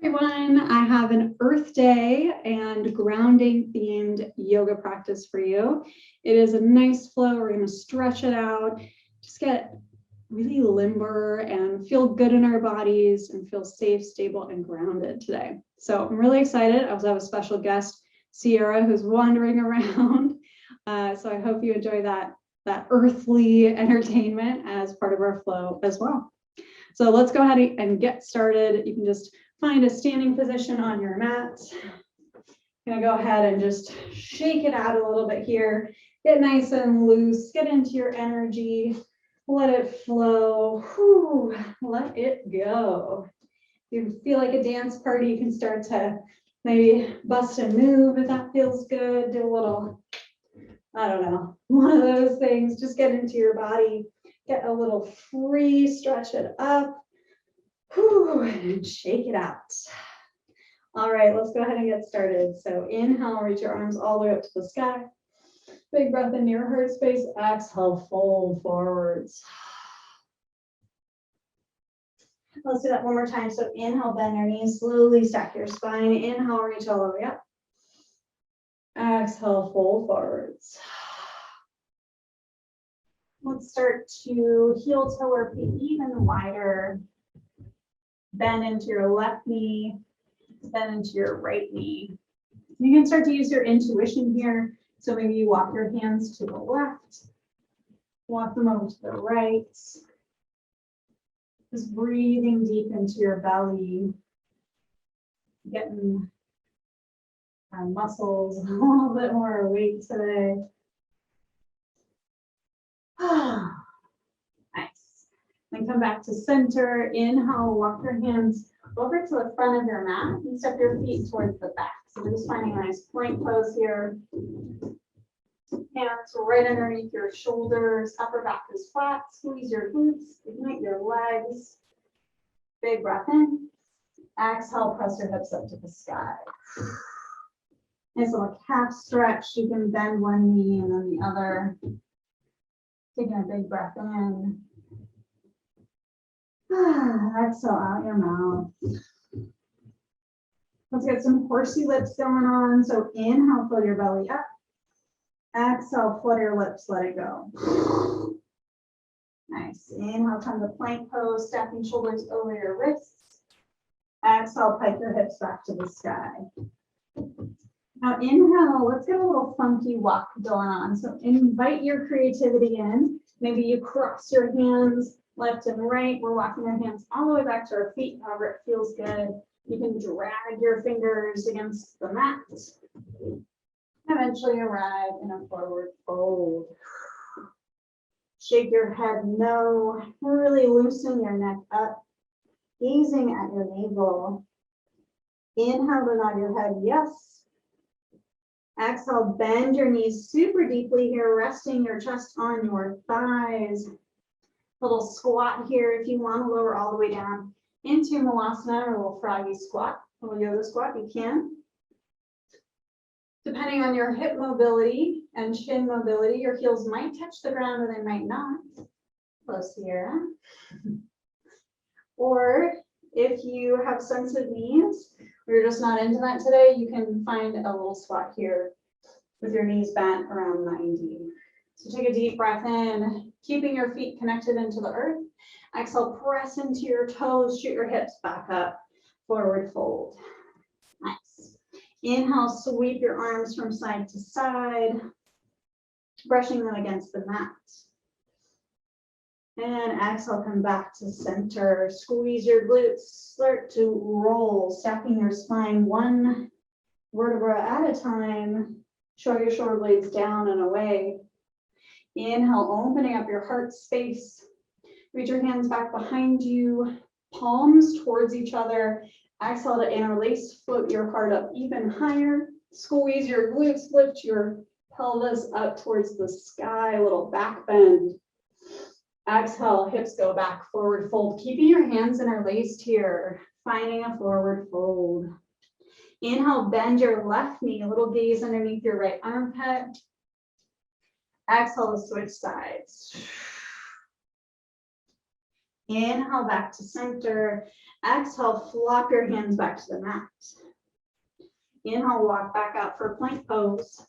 Everyone, I have an Earth Day and grounding themed yoga practice for you. It is a nice flow. We're going to stretch it out, just get really limber and feel good in our bodies and feel safe, stable, and grounded today. So I'm really excited. I also have a special guest, Sierra, who's wandering around. So I hope you enjoy that earthly entertainment as part of our flow as well. So let's go ahead and get started. You can just find a standing position on your mat. I'm gonna go ahead and just shake it out a little bit here. Get nice and loose, get into your energy, let it flow, whew, let it go. If you feel like a dance party, you can start to maybe bust and move if that feels good. Do a little, I don't know, one of those things. Just get into your body, get a little free, stretch it up. Whew, and shake it out. All right, let's go ahead and get started. So inhale, reach your arms all the way up to the sky. Big breath into your heart space. Exhale, fold forwards. Let's do that one more time. So inhale, bend your knees, slowly stack your spine. Inhale, reach all the way up. Exhale, fold forwards. Let's start to heel toe our feet even wider. Bend into your left knee, bend into your right knee. You can start to use your intuition here. So maybe you walk your hands to the left, walk them over to the right. Just breathing deep into your belly, getting our muscles a little bit more awake today. Nice. Then come back to center. Inhale, walk your hands over to the front of your mat and step your feet towards the back. So we're just finding a nice plank pose here. Hands right underneath your shoulders, upper back is flat. Squeeze your glutes, ignite your legs. Big breath in. Exhale, press your hips up to the sky. Nice little calf stretch. You can bend one knee and then the other. Taking a big breath in. Exhale out your mouth. Let's get some horsey lips going on. So inhale, float your belly up. Exhale, flutter your lips, let it go. Nice. Inhale, come to plank pose, stepping shoulders over your wrists. Exhale, pike your hips back to the sky. Now inhale, let's get a little funky walk going on. So invite your creativity in. Maybe you cross your hands left and right. We're walking our hands all the way back to our feet, however it feels good. You can drag your fingers against the mat. Eventually arrive in a forward fold. Shake your head no. Really loosen your neck up. Gazing at your navel. Inhale to nod your head yes. Exhale, bend your knees super deeply here, resting your chest on your thighs. Little squat here. If you want to lower all the way down into Malasana or a little froggy squat, a little yoga squat, you can. Depending on your hip mobility and shin mobility, your heels might touch the ground or they might not. Close here. Or if you have sensitive knees, or you're just not into that today, you can find a little squat here with your knees bent around 90. So take a deep breath in, keeping your feet connected into the earth. Exhale, press into your toes, shoot your hips back up, forward fold. Nice. Inhale, sweep your arms from side to side, brushing them against the mat. And exhale, come back to center. Squeeze your glutes, start to roll, stacking your spine one vertebra at a time. Show your shoulder blades down and away. Inhale, opening up your heart space. Reach your hands back behind you, palms towards each other. Exhale to interlace, float your heart up even higher. Squeeze your glutes, lift your pelvis up towards the sky, a little back bend. Exhale, hips go back, forward fold. Keeping your hands interlaced here, finding a forward fold. Inhale, bend your left knee, a little gaze underneath your right armpit. Exhale to switch sides. Inhale back to center. Exhale, flop your hands back to the mat. Inhale, walk back out for plank pose.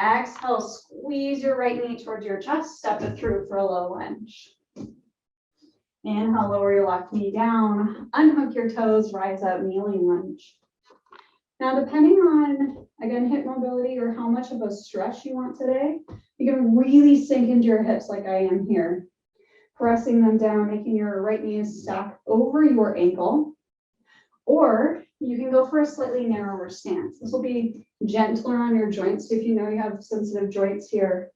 Exhale, squeeze your right knee towards your chest, step it through for a low lunge. Inhale, lower your left knee down, unhook your toes, rise up, kneeling lunge. Now, depending on, again, hip mobility or how much of a stretch you want today, you can really sink into your hips like I am here. Pressing them down, making your right knee stack over your ankle. Or you can go for a slightly narrower stance. This will be gentler on your joints. So if you know you have sensitive joints here,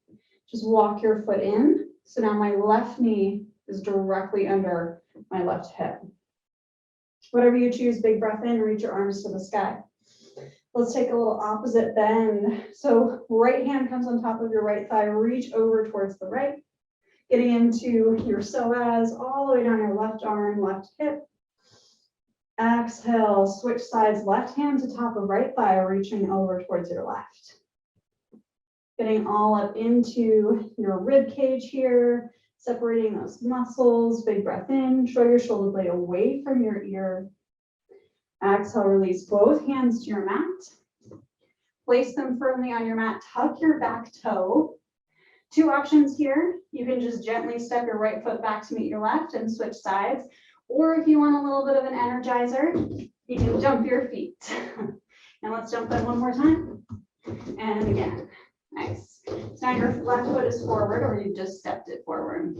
just walk your foot in. So now my left knee is directly under my left hip. Whatever you choose, big breath in, reach your arms to the sky. Let's take a little opposite bend. So right hand comes on top of your right thigh, reach over towards the right, getting into your psoas, all the way down your left arm, left hip. Exhale, switch sides, left hand to top of right thigh, reaching over towards your left. Getting all up into your rib cage here, separating those muscles. Big breath in, draw your shoulder blade away from your ear. Exhale, release both hands to your mat. Place them firmly on your mat, tuck your back toe. Two options here. You can just gently step your right foot back to meet your left and switch sides. Or if you want a little bit of an energizer, you can jump your feet. And let's jump that one more time. And again, nice. So now your left foot is forward or you just stepped it forward.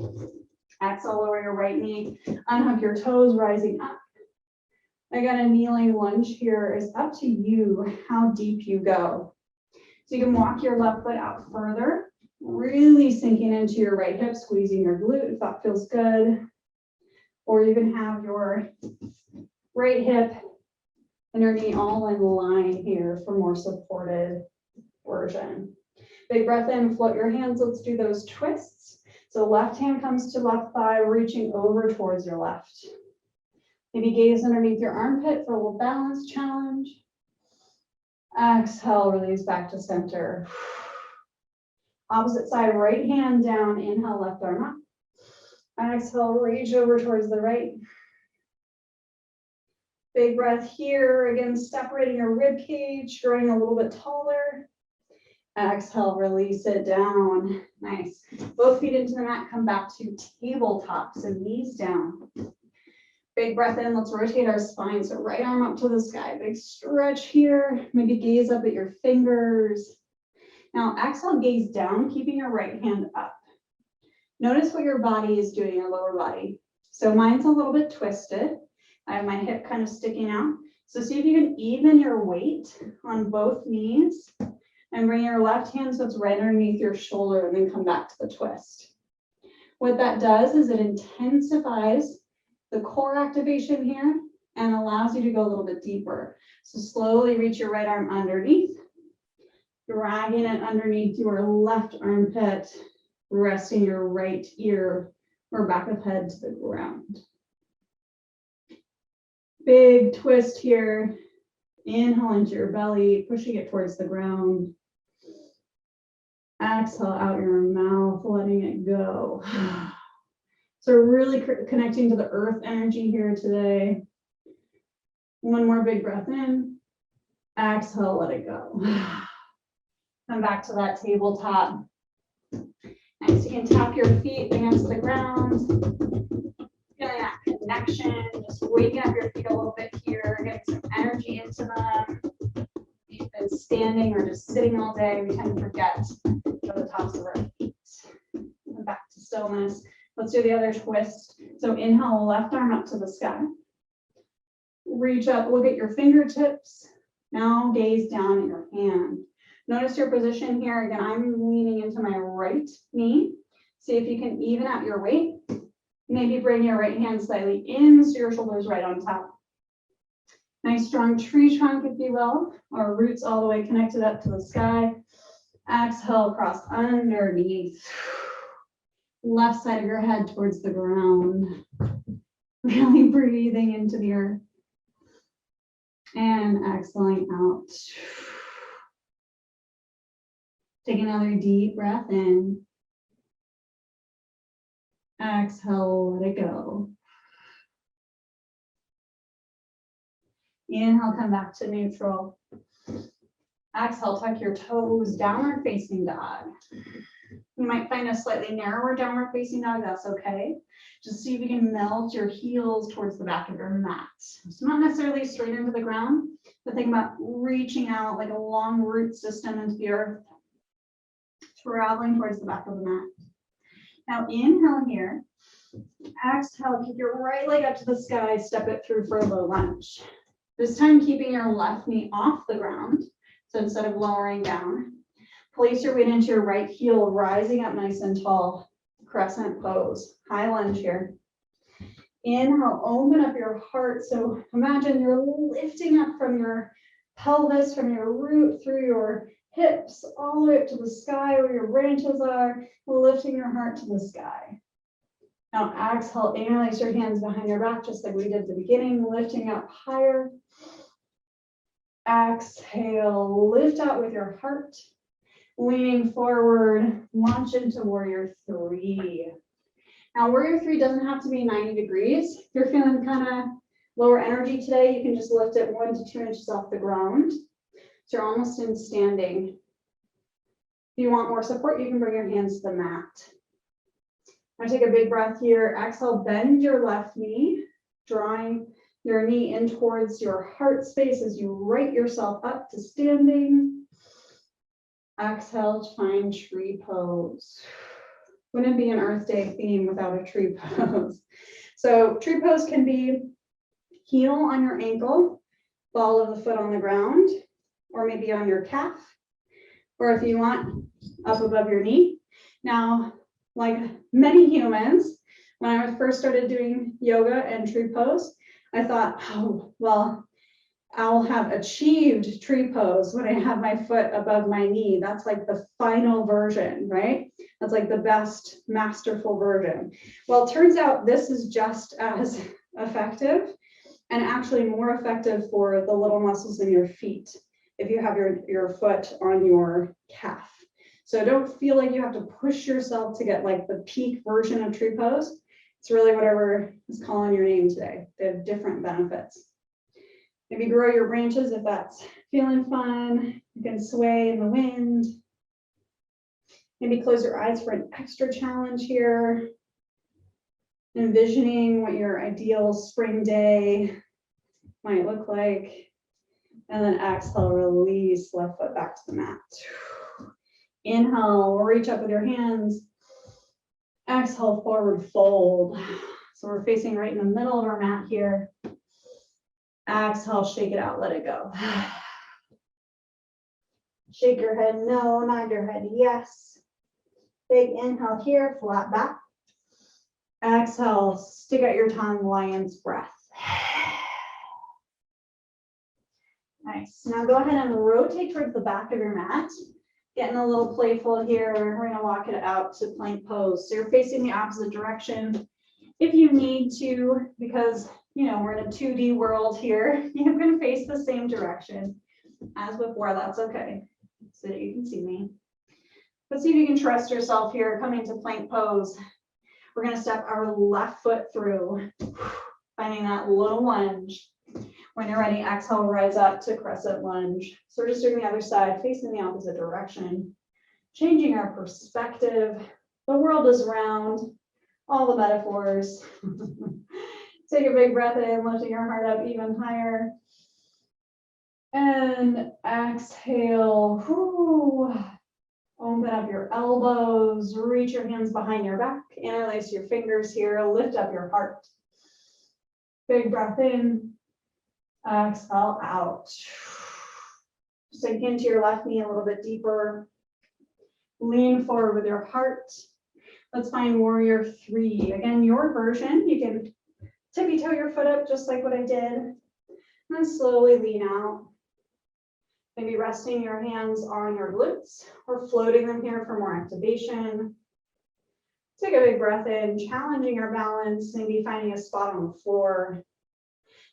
Exhale, lower your right knee, unhook your toes, rising up. Again, a kneeling lunge here is up to you how deep you go. So you can walk your left foot out further, really sinking into your right hip, squeezing your glute if that feels good. Or you can have your right hip and your knee all in line here for more supported version. Big breath in, float your hands. Let's do those twists. So left hand comes to left thigh, reaching over towards your left. Maybe gaze underneath your armpit for a little balance challenge. Exhale, release back to center. Opposite side, right hand down, inhale, left arm up. Exhale, reach over towards the right. Big breath here. Again, separating your rib cage, growing a little bit taller. Exhale, release it down. Nice. Both feet into the mat, come back to tabletop, so knees down. Big breath in, let's rotate our spine. So right arm up to the sky, big stretch here. Maybe gaze up at your fingers. Now exhale, gaze down, keeping your right hand up. Notice what your body is doing, your lower body. So mine's a little bit twisted. I have my hip kind of sticking out. So see if you can even your weight on both knees and bring your left hand so it's right underneath your shoulder and then come back to the twist. What that does is it intensifies the core activation here and allows you to go a little bit deeper. So slowly reach your right arm underneath, dragging it underneath your left armpit, resting your right ear or back of head to the ground. Big twist here. Inhale into your belly, pushing it towards the ground. Exhale out your mouth, letting it go. So we're really connecting to the earth energy here today. One more big breath in. Exhale, let it go. Come back to that tabletop. Nice, you can tap your feet against the ground. Feeling that connection, just waking up your feet a little bit here, getting some energy into them. You've been standing or just sitting all day, we tend to forget to the tops of our feet. And back to stillness. Let's do the other twist. So inhale, left arm up to the sky. Reach up, look at your fingertips. Now gaze down at your hand. Notice your position here. Again, I'm leaning into my right knee. See if you can even out your weight. Maybe bring your right hand slightly in so your shoulder's right on top. Nice strong tree trunk, if you will, or roots all the way connected up to the sky. Exhale, cross underneath. Left side of your head towards the ground. Really breathing into the earth. And exhaling out. Take another deep breath in. Exhale, let it go. Inhale, come back to neutral. Exhale, tuck your toes, downward facing dog. You might find a slightly narrower downward facing dog, that's okay. Just see if you can melt your heels towards the back of your mat. It's not necessarily straight into the ground, but think about reaching out like a long root system into the earth, traveling towards the back of the mat. Now inhale here. Exhale, kick your right leg up to the sky, step it through for a low lunge. This time keeping your left knee off the ground. So instead of lowering down, place your weight into your right heel, rising up nice and tall. Crescent pose, high lunge here. Inhale, open up your heart. So imagine you're lifting up from your pelvis, from your root, through your hips, all the way up to the sky where your branches are, lifting your heart to the sky. Now exhale, interlace your hands behind your back, just like we did at the beginning, lifting up higher. Exhale, lift out with your heart, leaning forward, launch into warrior three. Now warrior three doesn't have to be 90 degrees. If you're feeling kind of lower energy today, you can just lift it 1 to 2 inches off the ground. So you're almost in standing. If you want more support, you can bring your hands to the mat. Now take a big breath here. Exhale, bend your left knee, drawing your knee in towards your heart space as you right yourself up to standing. Exhale to find tree pose. Wouldn't be an Earth Day theme without a tree pose. So tree pose can be heel on your ankle, ball of the foot on the ground, or maybe on your calf, or if you want, up above your knee. Now, like many humans, when I first started doing yoga and tree pose, I thought, oh, well, I'll have achieved tree pose when I have my foot above my knee. That's like the final version, right? That's like the best masterful version. Well, it turns out this is just as effective and actually more effective for the little muscles in your feet if you have your foot on your calf. So don't feel like you have to push yourself to get like the peak version of tree pose. It's really whatever is calling your name today. They have different benefits. Maybe grow your branches if that's feeling fun. You can sway in the wind. Maybe close your eyes for an extra challenge here. Envisioning what your ideal spring day might look like. And then exhale, release left foot back to the mat. Inhale, reach up with your hands. Exhale, forward fold. So we're facing right in the middle of our mat here. Exhale, shake it out, let it go. Shake your head no, nod your head yes. Big inhale here, flat back. Exhale, stick out your tongue, lion's breath. Nice. Now go ahead and rotate towards the back of your mat. Getting a little playful here. We're going to walk it out to plank pose. So you're facing the opposite direction if you need to, because you know we're in a 2D world here. You can face the same direction as before. That's okay, so that you can see me. But see if you can trust yourself here. Coming to plank pose. We're going to step our left foot through, finding that little lunge. When you're ready, exhale, rise up to crescent lunge. So we're just doing the other side, facing the opposite direction, changing our perspective. The world is round, all the metaphors. Take a big breath in, lifting your heart up even higher. And exhale, open up your elbows, reach your hands behind your back, interlace your fingers here, lift up your heart. Big breath in. Exhale out. Sink into your left knee a little bit deeper. Lean forward with your heart. Let's find warrior three. Again, your version. You can tippy toe your foot up just like what I did. And then slowly lean out. Maybe resting your hands on your glutes or floating them here for more activation. Take a big breath in, challenging your balance, maybe finding a spot on the floor.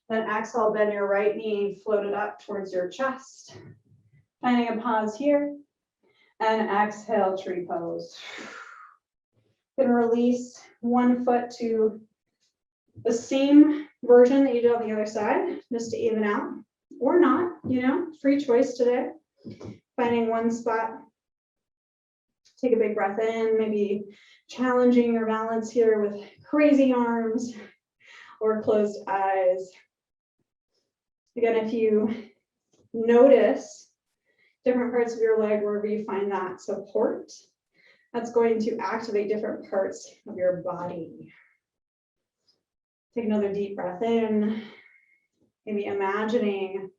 Then exhale, bend your right knee, float it up towards your chest. Finding a pause here. And exhale, tree pose. You can release one foot to the same version that you did on the other side, just to even out, or not, you know, free choice today. Finding one spot. Take a big breath in, maybe challenging your balance here with crazy arms or closed eyes. Again, if you notice different parts of your leg wherever you find that support, that's going to activate different parts of your body. Take another deep breath in, maybe imagining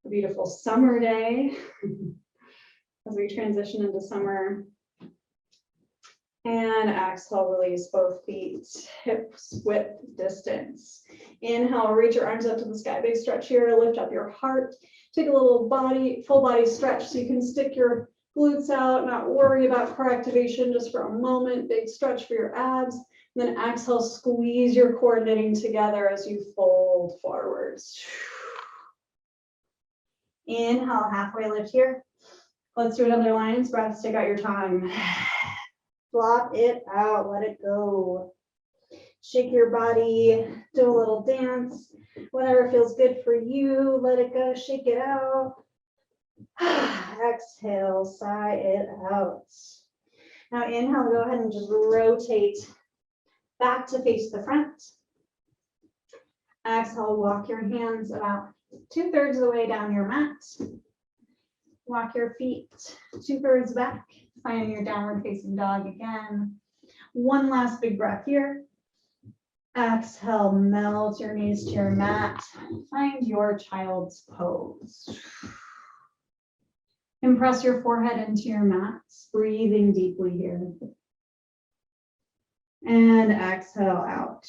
a beautiful summer day as we transition into summer. And exhale, release both feet, hips width distance. Inhale, reach your arms up to the sky, big stretch here, lift up your heart. Take a little full body stretch so you can stick your glutes out, not worry about core activation just for a moment. Big stretch for your abs. And then exhale, squeeze your core knitting together as you fold forwards. Inhale, halfway lift here. Let's do another lion's breath. Stick out your tongue. Flop it out, let it go. Shake your body, do a little dance. Whatever feels good for you, let it go, shake it out. Exhale, sigh it out. Now inhale, go ahead and just rotate back to face the front. Exhale, walk your hands about 2/3 of the way down your mat. Walk your feet 2/3 back, finding your downward facing dog again. One last big breath here. Exhale, melt your knees to your mat. Find your child's pose. Impress your forehead into your mat, breathing deeply here. And exhale out.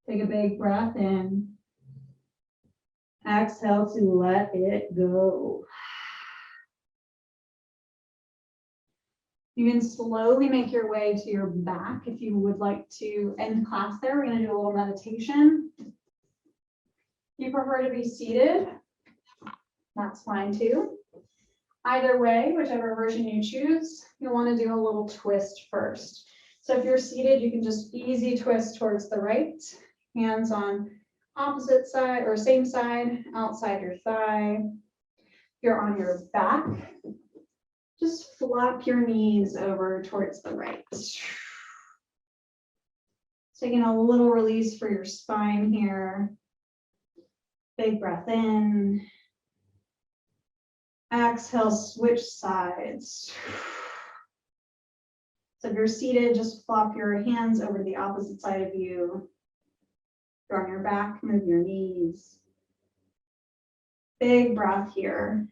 Take a big breath in. Exhale to let it go. You can slowly make your way to your back if you would like to end class there. We're going to do a little meditation. If you prefer to be seated, that's fine too. Either way, whichever version you choose, you'll want to do a little twist first. So if you're seated, you can just easy twist towards the right, hands on opposite side or same side, outside your thigh. If you're on your back, just flop your knees over towards the right. Taking a little release for your spine here. Big breath in. Exhale, switch sides. So if you're seated, just flop your hands over to the opposite side of you. If you're on your back, move your knees. Big breath here.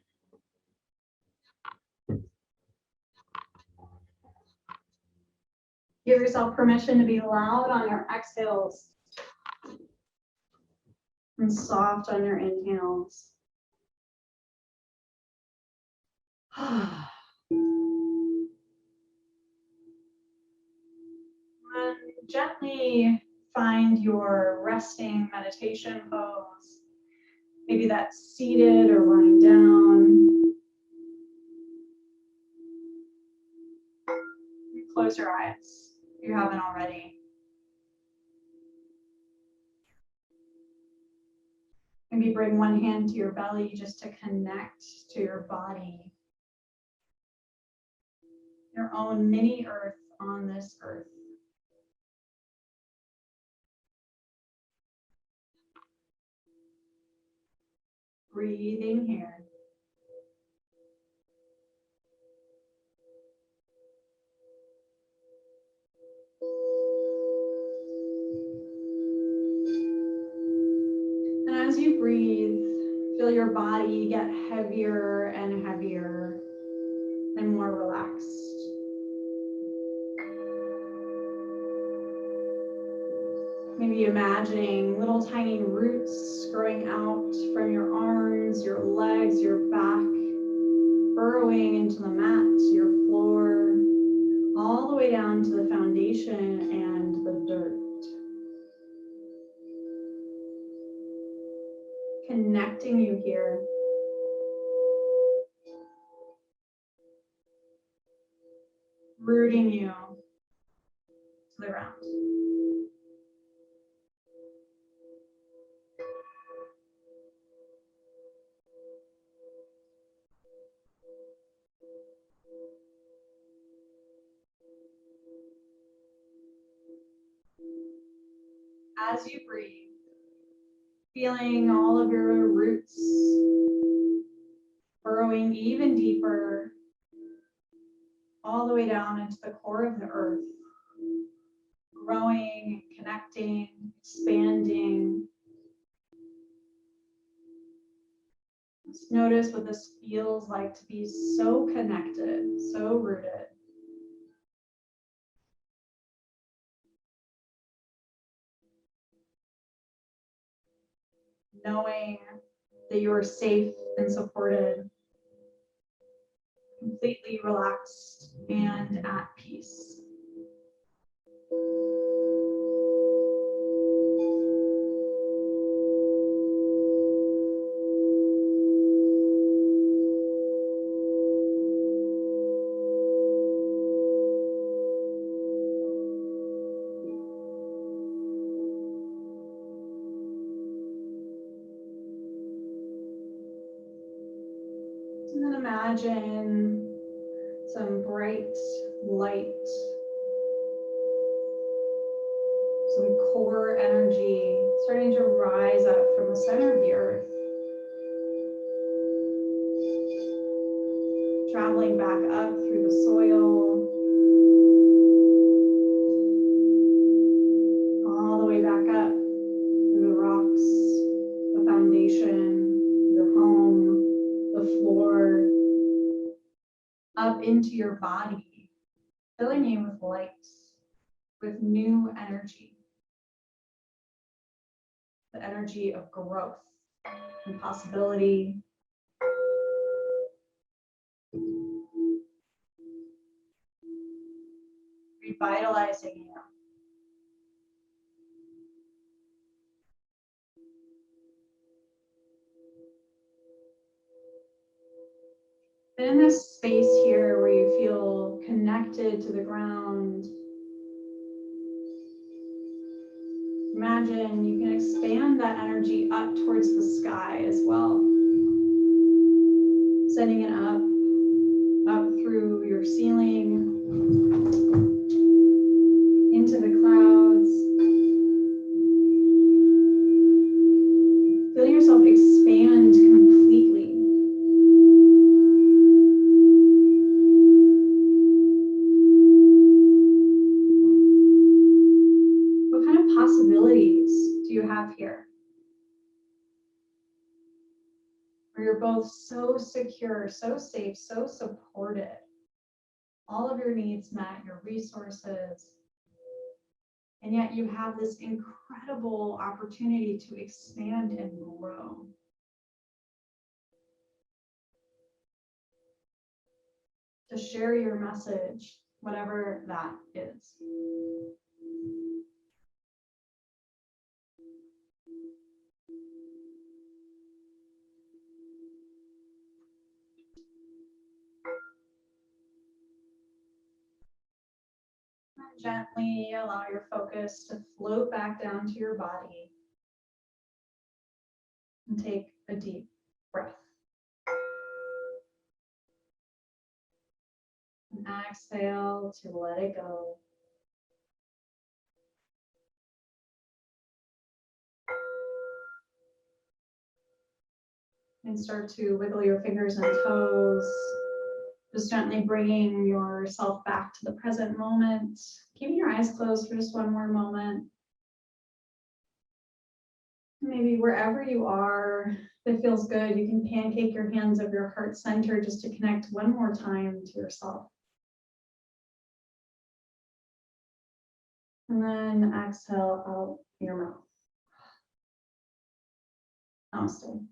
Give yourself permission to be loud on your exhales and soft on your inhales. And gently find your resting meditation pose. Maybe that's seated or lying down. Close your eyes if you haven't already. Maybe bring one hand to your belly just to connect to your body. Your own mini earth on this earth. Breathing here. And as you breathe, feel your body get heavier and heavier and more relaxed. Maybe imagining little tiny roots growing out from your arms, your legs, your back, burrowing into the mat, your floor, all the way down to the foundation and the dirt. Connecting you here. rooting you to the ground. As you breathe, feeling all of your roots burrowing even deeper, all the way down into the core of the earth, growing, connecting, expanding. Just notice what this feels like to be so connected, so rooted. Knowing that you are safe and supported, completely relaxed and at peace. And then imagine some bright light, some core energy starting to rise up from the center of the earth, traveling back up through the soil, all the way back up through the rocks, the foundation, your home, the floor, up into your body, filling you with light, with new energy, the energy of growth and possibility. Revitalizing you. And in this space here where you feel connected to the ground, imagine you can expand that energy up towards the sky as well. Sending it up through your ceiling, into the clouds. Feel yourself expand completely. What kind of possibilities do you have here? Where you're both so secure, so safe, so supported. All of your needs met, your resources. And yet you have this incredible opportunity to expand and grow. To share your message, whatever that is. Gently allow your focus to float back down to your body and take a deep breath. And exhale to let it go. And start to wiggle your fingers and toes. Just gently bringing yourself back to the present moment. Keeping your eyes closed for just one more moment. Maybe wherever you are, if it feels good, you can pancake your hands over your heart center just to connect one more time to yourself. And then exhale out your mouth. Namaste.